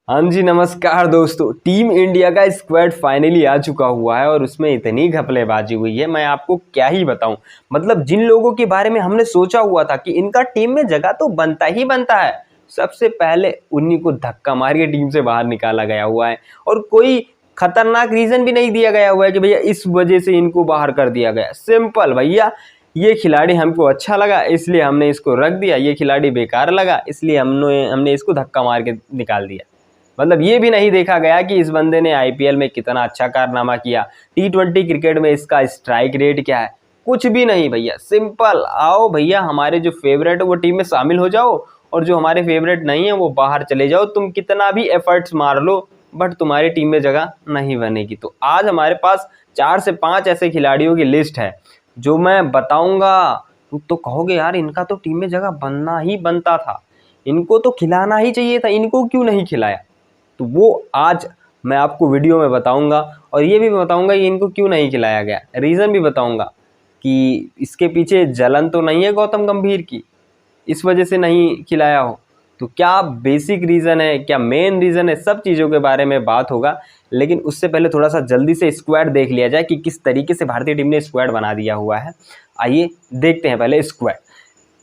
हाँ जी, नमस्कार दोस्तों। टीम इंडिया का स्क्वाड फाइनली आ चुका हुआ है और उसमें इतनी घपलेबाजी हुई है, मैं आपको क्या ही बताऊं। मतलब जिन लोगों के बारे में हमने सोचा हुआ था कि इनका टीम में जगह तो बनता ही बनता है, सबसे पहले उन्हीं को धक्का मार के टीम से बाहर निकाला गया हुआ है। और कोई खतरनाक रीजन भी नहीं दिया गया हुआ है कि भैया इस वजह से इनको बाहर कर दिया गया। सिंपल भैया, ये खिलाड़ी हमको अच्छा लगा इसलिए हमने इसको रख दिया, ये खिलाड़ी बेकार लगा इसलिए हमने इसको धक्का मार के निकाल दिया। मतलब ये भी नहीं देखा गया कि इस बंदे ने आईपीएल में कितना अच्छा कारनामा किया, टी20 क्रिकेट में इसका स्ट्राइक रेट क्या है, कुछ भी नहीं भैया। सिंपल, आओ भैया हमारे जो फेवरेट है वो टीम में शामिल हो जाओ और जो हमारे फेवरेट नहीं है वो बाहर चले जाओ। तुम कितना भी एफर्ट्स मार लो बट तुम्हारी टीम में जगह नहीं बनेगी। तो आज हमारे पास 4 से 5 ऐसे खिलाड़ियों की लिस्ट है जो मैं बताऊंगा। तो कहोगे यार इनका तो टीम में जगह बनना ही बनता था, इनको तो खिलाना ही चाहिए था, इनको क्यों नहीं खिलाया। तो वो आज मैं आपको वीडियो में बताऊंगा और ये भी बताऊंगा कि इनको क्यों नहीं खिलाया गया। रीज़न भी बताऊंगा कि इसके पीछे जलन तो नहीं है गौतम गंभीर की, इस वजह से नहीं खिलाया हो। तो क्या बेसिक रीज़न है, क्या मेन रीज़न है, सब चीज़ों के बारे में बात होगा। लेकिन उससे पहले थोड़ा सा जल्दी से स्क्वाड देख लिया जाए कि किस तरीके से भारतीय टीम ने स्क्वाड बना दिया हुआ है। आइए देखते हैं पहले स्क्वाड।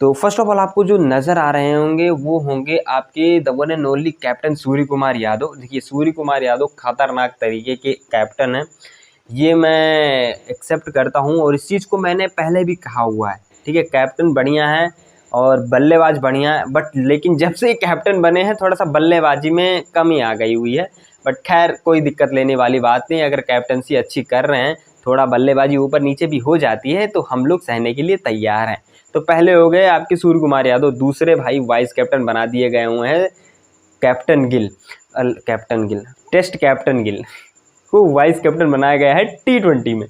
तो फर्स्ट ऑफ ऑल आपको जो नज़र आ रहे होंगे वो होंगे आपके the one and only captain Surya Kumar Yadav. देखिए सूर्य कुमार यादव खतरनाक तरीके के कैप्टन हैं, ये मैं एक्सेप्ट करता हूं और इस चीज़ को मैंने पहले भी कहा हुआ है। ठीक है, कैप्टन बढ़िया है और बल्लेबाज बढ़िया है, बट लेकिन जब से कैप्टन बने हैं थोड़ा सा बल्लेबाजी में कमी आ गई हुई है। बट खैर कोई दिक्कत लेने वाली बात नहीं, अगर कैप्टनसी अच्छी कर रहे हैं, थोड़ा बल्लेबाजी ऊपर नीचे भी हो जाती है तो हम लोग सहने के लिए तैयार हैं। तो पहले हो गए आपके सूर्य कुमार यादव, दूसरे भाई वाइस कैप्टन बना दिए गए हुए हैं captain Gill, test captain Gill को वाइस कैप्टन बनाया गया है टी20 में।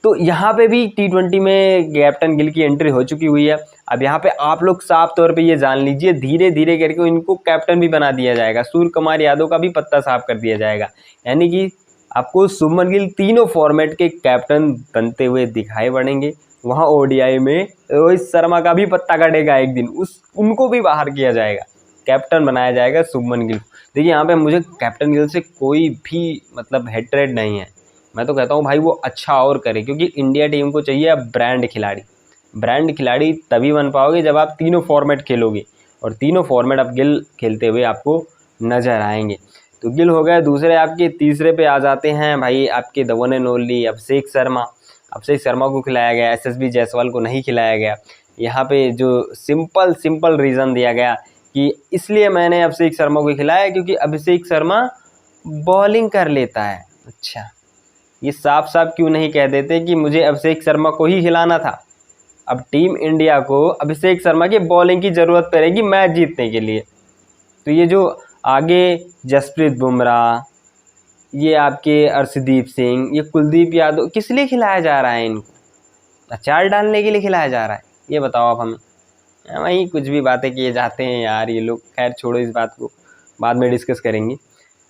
तो यहाँ पे भी टी20 में कैप्टन गिल की एंट्री हो चुकी हुई है। अब यहाँ पे आप लोग साफ तौर पे ये जान लीजिए, धीरे धीरे करके इनको कैप्टन भी बना दिया जाएगा, सूर्य कुमार यादव का भी पत्ता साफ कर दिया जाएगा। यानी कि आपको शुभमन गिल तीनों फॉर्मेट के कैप्टन बनते हुए दिखाई पड़ेंगे। वहाँ ओडीआई में रोहित शर्मा का भी पत्ता कटेगा एक दिन, उनको भी बाहर किया जाएगा, कैप्टन बनाया जाएगा शुभमन गिल। देखिए यहाँ पे मुझे कैप्टन गिल से कोई भी मतलब हेट्रेड नहीं है, मैं तो कहता हूँ भाई वो अच्छा और करे, क्योंकि इंडिया टीम को चाहिए अब ब्रांड खिलाड़ी। ब्रांड खिलाड़ी तभी बन पाओगे जब आप तीनों फॉर्मेट खेलोगे, और तीनों फॉर्मेट अब गिल खेलते हुए आपको नज़र आएंगे। तो गिल हो गए दूसरे। आपके तीसरे पे आ जाते हैं भाई आपके the one and only Abhishek Sharma. Abhishek Sharma को खिलाया गया, एसएसबी जायसवाल को नहीं खिलाया गया। यहाँ पे जो सिंपल रीज़न दिया गया कि इसलिए मैंने अभिषेक शर्मा को खिलाया क्योंकि अभिषेक शर्मा बॉलिंग कर लेता है। अच्छा, ये साफ साफ क्यों नहीं कह देते कि मुझे अभिषेक शर्मा को ही खिलाना था। अब टीम इंडिया को अभिषेक शर्मा की बॉलिंग की ज़रूरत पड़ेगी मैच जीतने के लिए। तो ये जो आगे जसप्रीत बुमराह, ये आपके अर्शदीप सिंह, ये कुलदीप यादव, किस लिए खिलाया जा रहा है इनको? अचार डालने के लिए खिलाया जा रहा है? ये बताओ आप हमें। वहीं कुछ भी बातें किए जाते हैं यार ये लोग। खैर छोड़ो, इस बात को बाद में डिस्कस करेंगे।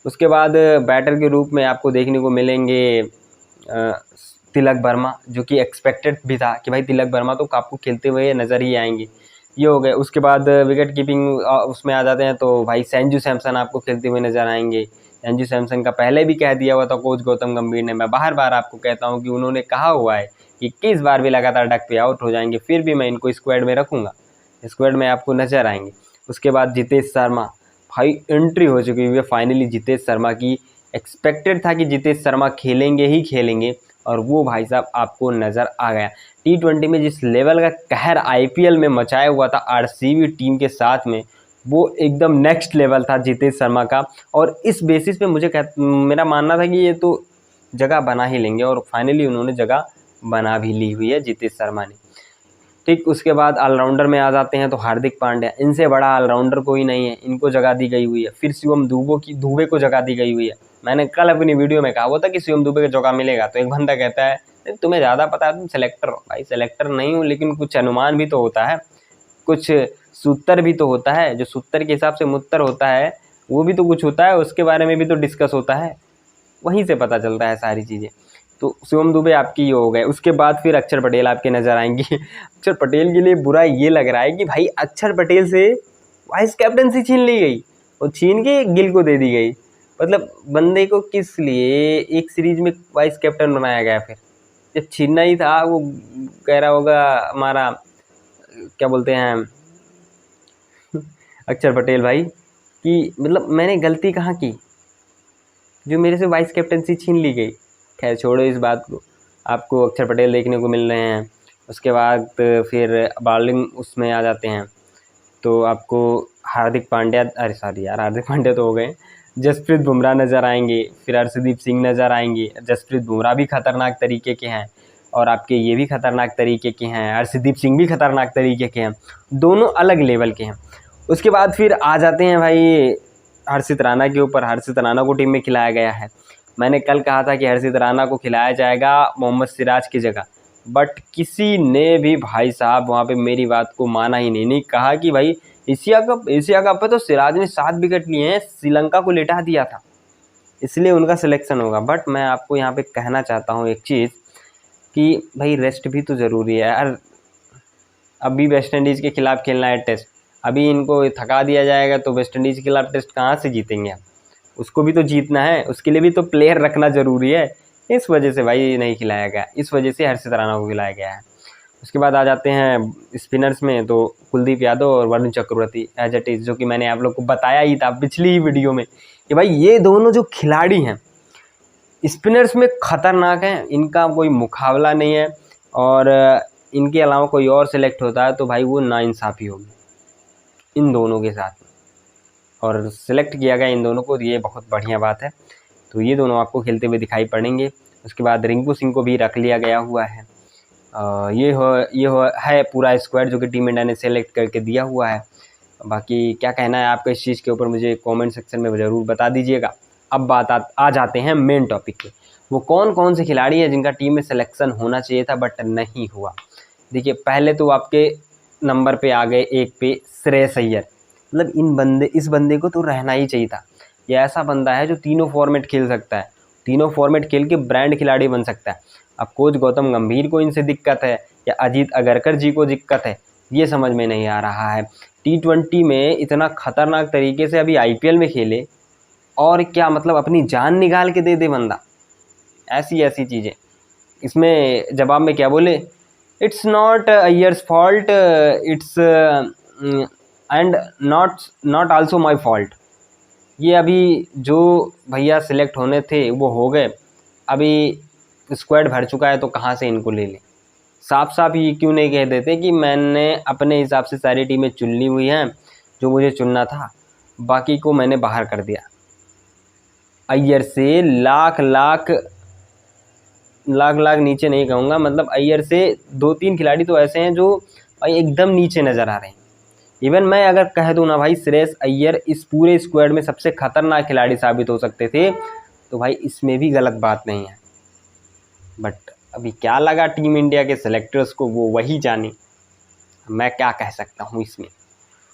उसके बाद बैटर के रूप में आपको देखने को मिलेंगे तिलक वर्मा, जो कि एक्सपेक्टेड भी था कि भाई तिलक वर्मा तो आपको खेलते हुए नज़र ही आएंगे। ये हो गए। उसके बाद विकेट कीपिंग उसमें आ जाते हैं तो भाई संजू सैमसन आपको खेलते हुए नज़र आएंगे। संजू सैमसन का पहले भी कह दिया हुआ था कोच गौतम गंभीर ने, मैं बार बार आपको कहता हूँ कि उन्होंने कहा हुआ है कि 21 बार भी लगातार डक पे आउट हो जाएंगे फिर भी मैं इनको स्क्वाड में रखूँगा, स्क्वाड में आपको नज़र आएंगे। उसके बाद जितेश शर्मा, भाई एंट्री हो चुकी हुई है फाइनली जितेश शर्मा की। एक्सपेक्टेड था कि जितेश शर्मा खेलेंगे ही खेलेंगे और वो भाई साहब आपको नज़र आ गया। टी20 में जिस लेवल का कहर आईपीएल में मचाया हुआ था आरसीबी टीम के साथ में, वो एकदम नेक्स्ट लेवल था जितेश शर्मा का। और इस बेसिस पे मेरा मानना था कि ये तो जगह बना ही लेंगे और फाइनली उन्होंने जगह बना भी ली हुई है जितेश शर्मा ने। ठीक, उसके बाद ऑलराउंडर में आ जाते हैं तो हार्दिक पांड्या, इनसे बड़ा ऑलराउंडर कोई नहीं है, इनको जगह दी गई हुई है। फिर शिवम दुबे को जगह दी गई हुई है। मैंने कल अपनी वीडियो में कहा हुआ था कि शिवम दुबे को जगह मिलेगा, तो एक बंदा कहता है तुम्हें ज़्यादा पता है, तुम सेलेक्टर हो। भाई सेलेक्टर नहीं हूँ, लेकिन कुछ अनुमान भी तो होता है, कुछ सूत्र भी तो होता है, जो सूत्र के हिसाब से मुत्तर होता है वो भी तो कुछ होता है, उसके बारे में भी तो डिस्कस होता है, वहीं से पता चलता है सारी चीज़ें। तो शिवम दुबे आपकी ये हो गए। उसके बाद फिर अक्षर पटेल आपके नज़र आएंगे। अक्षर पटेल के लिए बुरा ये लग रहा है कि भाई अक्षर पटेल से वाइस कैप्टनसी छीन ली गई वो छीन के गिल को दे दी गई। मतलब बंदे को किस लिए एक सीरीज में वाइस कैप्टन बनाया गया? फिर जब छीनना ही था, वो कह रहा होगा हमारा क्या बोलते हैं अक्षर पटेल भाई कि मतलब मैंने गलती कहाँ की जो मेरे से वाइस कैप्टनसी छीन ली गई। खैर छोड़ो इस बात को। आपको अक्षर पटेल देखने को मिल रहे हैं। उसके बाद फिर बॉलिंग उसमें आ जाते हैं तो आपको हार्दिक पांड्या, अरे सॉरी यार, हार्दिक पांड्या तो हो गए, जसप्रीत बुमराह नज़र आएंगे, फिर हर्षदीप सिंह नज़र आएंगे। जसप्रीत बुमराह भी खतरनाक तरीके के हैं और आपके ये भी खतरनाक तरीके के हैं, हर्षदीप सिंह भी खतरनाक तरीके के हैं, दोनों अलग लेवल के हैं। उसके बाद फिर आ जाते हैं भाई हर्षित राणा के ऊपर। हर्षित राणा को टीम में खिलाया गया है। मैंने कल कहा था कि हर्षित राणा को खिलाया जाएगा मोहम्मद सिराज की जगह, बट किसी ने भी भाई साहब वहाँ पे मेरी बात को माना ही नहीं। कहा कि भाई एशिया कप पे तो सिराज ने 7 विकेट लिए हैं, श्रीलंका को लेटा दिया था, इसलिए उनका सिलेक्शन होगा। बट मैं आपको यहाँ पे कहना चाहता हूँ एक चीज़ कि भाई रेस्ट भी तो ज़रूरी है यार। अभी वेस्ट इंडीज़ के खिलाफ खेलना है टेस्ट, अभी इनको थका दिया जाएगा तो वेस्ट इंडीज़ के खिलाफ टेस्ट कहाँ से जीतेंगे आप? उसको भी तो जीतना है, उसके लिए भी तो प्लेयर रखना ज़रूरी है। इस वजह से भाई नहीं खिलाया गया, इस वजह से हर्षित राणा को खिलाया गया है। उसके बाद आ जाते हैं स्पिनर्स में, तो कुलदीप यादव और Varun Chakravarthy as it is, जो कि मैंने आप लोग को बताया ही था पिछली ही वीडियो में कि भाई ये दोनों जो खिलाड़ी हैं स्पिनर्स में खतरनाक हैं, इनका कोई मुकाबला नहीं है। और इनके अलावा कोई और सिलेक्ट होता है तो भाई वो नाइंसाफ़ी होगी इन दोनों के साथ में, और सिलेक्ट किया गया इन दोनों को, ये बहुत बढ़िया बात है। तो ये दोनों आपको खेलते हुए दिखाई पड़ेंगे। उसके बाद रिंकू सिंह को भी रख लिया गया हुआ है। ये है पूरा स्क्वाड जो कि टीम इंडिया ने सेलेक्ट करके दिया हुआ है। बाकी क्या कहना है आपका इस चीज़ के ऊपर मुझे कमेंट सेक्शन में ज़रूर बता दीजिएगा। अब बात आ जाते हैं मेन टॉपिक पे। वो कौन कौन से खिलाड़ी हैं जिनका टीम में सिलेक्शन होना चाहिए था बट नहीं हुआ? देखिए, पहले तो आपके नंबर पे आ गए एक पे श्रेयस अय्यर। मतलब इस बंदे को तो रहना ही चाहिए था। ये ऐसा बंदा है जो तीनों फॉर्मेट खेल सकता है, तीनों फॉर्मेट खेल के ब्रांड खिलाड़ी बन सकता है। अब कोच गौतम गंभीर को इनसे दिक्कत है या अजीत अगरकर जी को दिक्कत है, ये समझ में नहीं आ रहा है। T20 में इतना खतरनाक तरीके से अभी IPL में खेले, और क्या मतलब अपनी जान निकाल के दे दे बंदा, ऐसी चीज़ें। इसमें जवाब में क्या बोले, it's not Iyer's fault, it's and not also my fault. ये अभी जो भैया सिलेक्ट होने थे वो हो गए, अभी स्क्वाड भर चुका है तो कहाँ से इनको ले लें? साफ साफ ये क्यों नहीं कह देते कि मैंने अपने हिसाब से सारी टीमें चुन ली हुई हैं जो मुझे चुनना था, बाकी को मैंने बाहर कर दिया। अय्यर से लाख नीचे नहीं कहूँगा, मतलब अय्यर से 2-3 खिलाड़ी तो ऐसे हैं जो भाई एकदम नीचे नज़र आ रहे हैं। इवन मैं अगर कह दूँ ना भाई, श्रेयस अय्यर इस पूरे स्क्वाड में सबसे खतरनाक खिलाड़ी साबित हो सकते थे, तो भाई इसमें भी गलत बात नहीं है। बट अभी क्या लगा टीम इंडिया के सेलेक्टर्स को, वो वही जाने, मैं क्या कह सकता हूँ इसमें।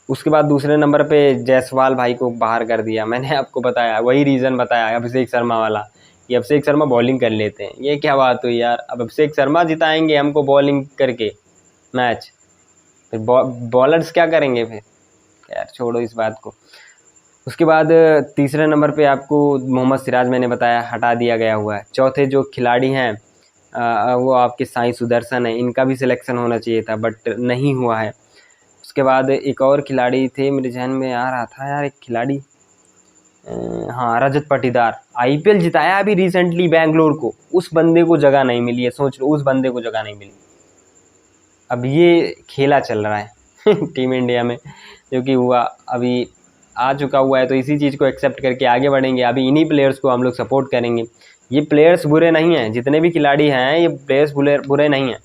उसके बाद दूसरे नंबर पे जायसवाल भाई को बाहर कर दिया। मैंने आपको बताया, वही रीज़न बताया अभिषेक शर्मा वाला, कि अभिषेक शर्मा बॉलिंग कर लेते हैं। ये क्या बात हुई यार? अब अभिषेक शर्मा जिताएंगे हमको बॉलिंग करके मैच, फिर बॉलर्स क्या करेंगे फिर? यार छोड़ो इस बात को। उसके बाद तीसरे नंबर पे आपको मोहम्मद सिराज मैंने बताया हटा दिया गया हुआ है। चौथे जो खिलाड़ी हैं वो आपके साई सुदर्शन है, इनका भी सिलेक्शन होना चाहिए था बट नहीं हुआ है। उसके बाद एक और खिलाड़ी थे, मेरे जहन में आ रहा था यार, एक खिलाड़ी, हाँ, रजत पाटीदार, IPL जिताया अभी रिसेंटली बेंगलोर को, उस बंदे को जगह नहीं मिली है। सोच लो, उस बंदे को जगह नहीं मिली। अब ये खेला चल रहा है टीम इंडिया में, जो कि हुआ अभी आ चुका हुआ है, तो इसी चीज़ को एक्सेप्ट करके आगे बढ़ेंगे। अभी इन्हीं प्लेयर्स को हम लोग सपोर्ट करेंगे। ये प्लेयर्स बुरे नहीं हैं, जितने भी खिलाड़ी हैं ये प्लेयर्स बुरे नहीं हैं,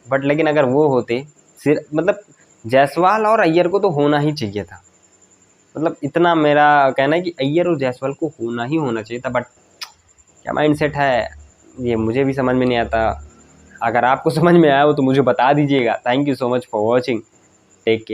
बट लेकिन अगर वो होते, मतलब जायसवाल और अय्यर को तो होना ही चाहिए था। मतलब इतना मेरा कहना है कि अय्यर और जायसवाल को होना चाहिए था, बट क्या माइंडसेट है ये मुझे भी समझ में नहीं आता। अगर आपको समझ में आया हो तो मुझे बता दीजिएगा। Thank you so much for watching, take care.